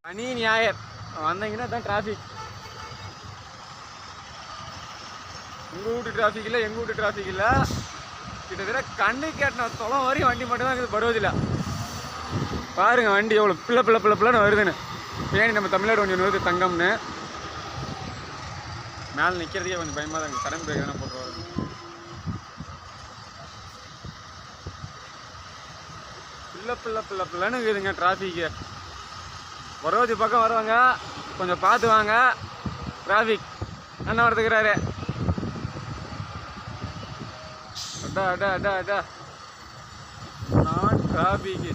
சனி ஞாயிறு வந்தீங்கன்னா தான் டிராஃபிக். உங்கள் வீட்டு டிராஃபிக் இல்லை, எங்கள் வீட்டு டிராஃபிக் இல்லை. கிட்டத்தட்ட கண்ணு கேட்டின தொலை வரையும் வண்டி மட்டும்தான் இருக்குது பருவதில்லை. பாருங்கள் வண்டி எவ்வளோ பிள்ளைன்னு வருதுன்னு. ஏன் நம்ம தமிழ்நாடு வண்டி ஒன்று வருது தங்கம்னு. மேலே நிற்கிறதுக்கே கொஞ்சம் பயமாக தான் இருக்குது. கடன் பிரேக் தானே போட்டு வருது. பிள்ளைன்னு இருக்குதுங்க டிராஃபிக்கு. பருவதி பக்கம் வருவாங்க, கொஞ்சம் பார்த்து வாங்க. டிராஃபிக் அண்ணா வரதுக்குறாரு. அடா நான் டிராஃபிக்கு